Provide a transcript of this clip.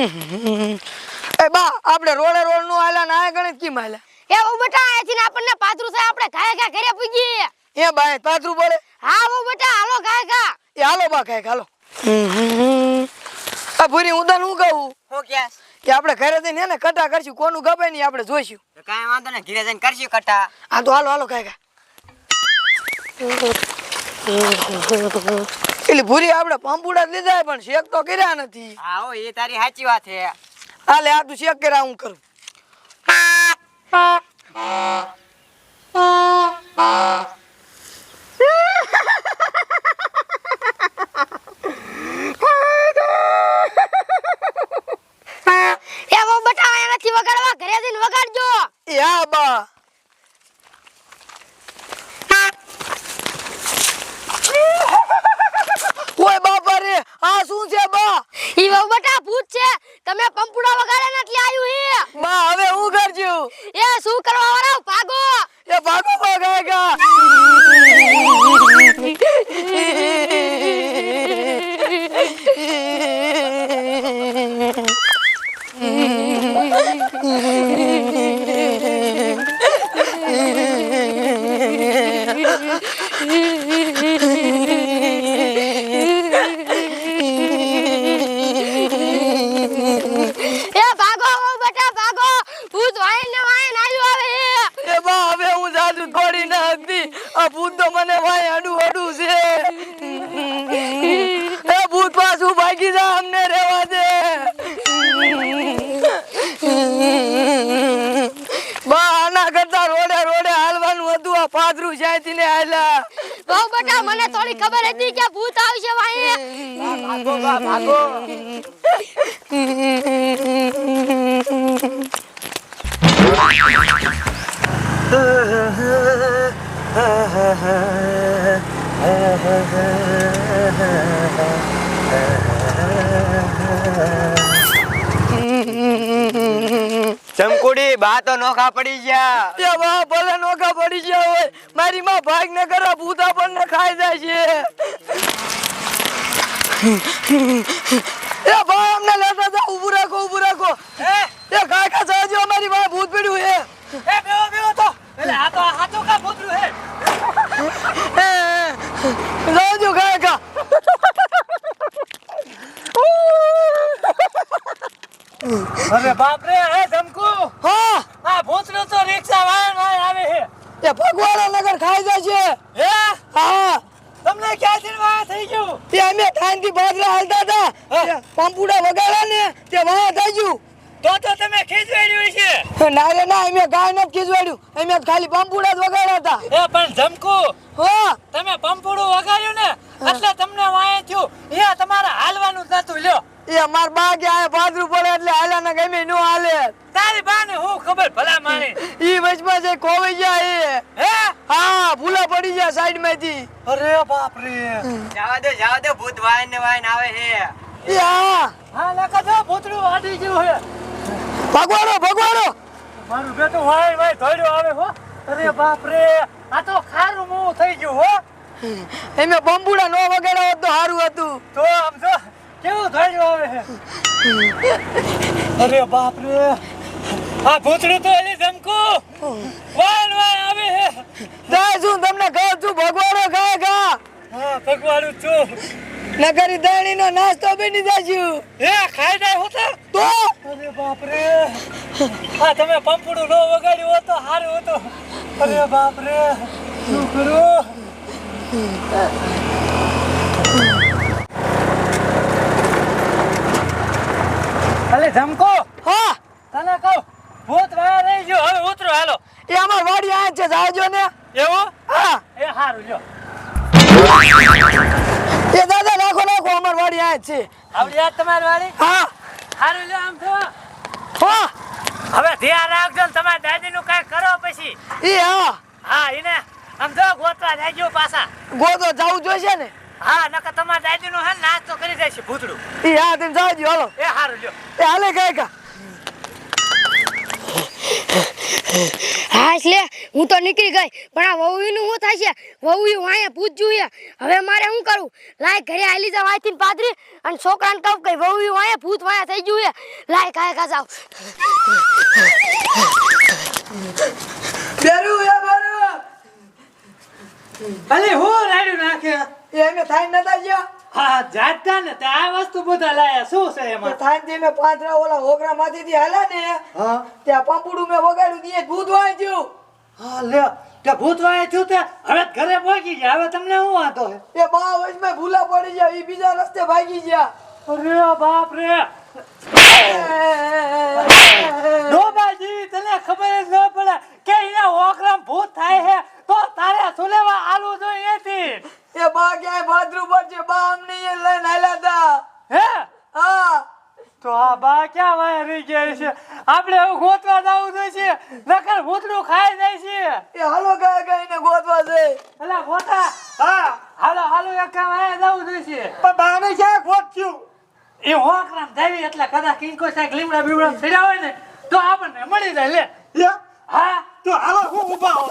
એ બા આપણે રોડે રોડ નું આલા ના ગણિત કી માલા એ ઓ બેટા આથી આપણને પાત્રું થાય આપણે ઘાય ઘા ઘરે પૂગી એ બાય પાત્રું પડે હા ઓ બેટા હાલો ઘાય ઘા એ હાલો બા કાય હાલો આ ભૂરી ઉદા નું કહું હું કે કે આપણે ઘરે જઈને ને કટા કરશું કોનું ગમે નહીં આપણે જોઈશું કાઈ વાંધો ને ઘરે જઈને કરશું કટા આ તો હાલો હાલો કાય એટલે ભૂરી આપણે પંપુડા લીધા પણ શેક તો કર્યા નથી હા ઓ એ તારી સાચી વાત છે હાલે આ તું શેક કર્યા હું કરું એ ઓ બેટા એનાથી વગાડવા ઘરે જઈને વગાડજો એ હા બા ઓય બાપા રે આ શું છે બા ઈ ઓ બેટા ભૂત છે તમે પંપુડા વગાડે ને એટલે આયું હે બા હવે હું કરજું એ શું કરવા વાળા ભાગો એ ભાગો ભાગેગા એ ભાગો ઓ બેટા ભાગો ભૂત વાઈન ને વાઈન આયું આવે એ બા હવે હું જાજુ થોડી ના હતી આ ભૂત તો મને ભાઈ અડું અડું છે એ ભૂત પાછું ભાગી જા અમને રહેવા દે બા આના કરતા રોડે રોડે હાલવાનું હતું આ પાદરું જાયતી ને હાલા ઓ બેટા મને થોડી ખબર હતી કે ભૂત આવશે વાઈન ભાગો બા ભાગો ચમકુડી બા તો નોખા પડી ગયા એ બા ભલે નોખા પડી ગયા હોય મારી માં ભાગ ને કરા ભૂત આપણને ખાઈ જાય છે એ ભાઈ અમને લેતા જાઓ ઊભું રાખો એ કાકા સાજો અમારી પાસે ભૂત પડ્યું છે એ બેવો તો એટલે આ તો હાચો કા ભૂતરું હે જાજો કાકા અરે બાપ રે હે ધમકુ હા આ ભૂતરું તો રિક્ષા વાયન આવે હે એ ભગવાડા નગર ખાઈ જાય છે હે હા તમને ક્યાંથી વાયા થઈ ગયું તે અમે થાનથી બાજરા હાલતા હતા પંપુડા વગાડ્યા ને તે વાયા થઈ ગયું તો તમે ખીજવાડ્યું છે ના રે ના અમે કાંઈ નથી ખીજવાડ્યું અમે ખાલી પંપુડા જ વગાડ્યા હતા એ પણ ધમકુ હા તમે પંપોડું વગાડ્યું ને એટલે તમને વાય થયું અહીંયા તમારે હાલવાનું જ નતું લ્યો એ માર બા કે આ પાદરું પડે એટલે હાલા ને ગમે નો હાલે તારી બાને હું ખબર ભલા માણી ઈ વચમાં જે ખોવાઈ જાય હે હા ભૂલા પડી જાય સાઈડ માંથી અરે બાપ રે જાવા દે ભૂત વાયન ને વાયન આવે હે એ હા હા લકા જો ભૂતડું વાડી ગયું હે ભગવાડો મારું બેટું વાય ધોડ્યો આવે હો અરે બાપ રે આ તો ખારું મું થઈ ગયું હો એમે બંબુડા નો વગાડ્યા હોત તો સારું હતું તો આમ જો કેવું ધોડ્યો આવે હે અરે બાપ રે આ ભૂતડું તો એલી ધમકુ વાયન આવે હે તાય શું તમને કહું છું ભગવાડો ખા હા ભગવાડું છું નગરી દાણી નો નાસ્તો બની જાજુ એ ખાઈ જાય હોતા તો અરે બાપ રે આ તમે પંપડું નો વગાડ્યું હોત તો સારું હતું અરે બાપ રે શું કરું અલે ધમકો હા તને કહું ભૂત વાયા રહી ગયો હવે ઉતરો હાલો એ અમાર વાડી આ છે જાજો ને એવું હા એ સારું લ્યો એ દાદા નાખો અમાર વાડી આ છે આવડી યાદ તમારી વાળી હા સારું લ્યો આમ થવા હા હવે ધ્યાન રાખજો ને તમારા દાદીનું કાંઈ કરો પછી એ હા હા એને આમ જો ગોતવા જાયજો પાછા ગોતો જાવું જોઈશે ને હા નકર તમારા દાદીનું હે નાસ્તો કરી દેશે ભૂતડું એ હા તમે જાજો હાલો એ સારું લ્યો એ હાલે કાકા હા એટલે હું તો નીકળી ગઈ પણ આ વહુનું શું થાય છે વહુ વાંહે પૂછ્યું છે હવે મારે શું કરું લાય ઘરે આલી જાવ આથી પાદરી અને છોકરાને કહું કે વહુ વાંહે ભૂત વાંહે થઈ ગયું છે લાય કાય જાવ બેરું એ બેરું અલે હું રાડ્યું નાખે એ અમે થાય નતા ગયા હા જાતા ને તે આ વસ્તુ બધા લાયા શું છે તો એમાં થાય તે મેં પાંદડા ઓલા હોગરા માંથી હાલ્યા ને હા ત્યાં પંપુડું મેં વગાડ્યું દીએ ભૂત વાંચ્યું હા લે તે ભૂત વાય થયું તે હવે ઘરે પહોંચી ગયા હવે તમને શું વાંધો છે એ બા વચમાં ભૂલા પડી ગયા ઈ બીજા રસ્તે ભાગી ગયા અરે બાપ રે ડોબાજી તને ખબર જ ન પડે કે અહીંયા ઓકરામ ભૂત થાય છે તો તારે સુલેવા આલુ જોઈએ એથી એ બા ક્યાંય બાથરૂમ પર છે બા અમને એ લઈને આલ્યા તા હે હા તો આ બા ક્યાં વાય રહી ગયા છે આપણે હવે ગોતવા જવું જોઈએ નકર ભૂતનું ખાઈ જાય છે એ હાલો ગયા ગયા ને ગોતવા છે અલા ગોતા હા હાલો હાલો એક કામ આયા જવું જોઈએ પણ બાને ક્યાં ગોત્યું એ હોકરામ જાવી એટલે કદાચ કિંકો સાક લીમડા બીમડા સડ્યા હોય ને તો આપણને મળી જાય લે હા તો હાલો હું ઊભા હો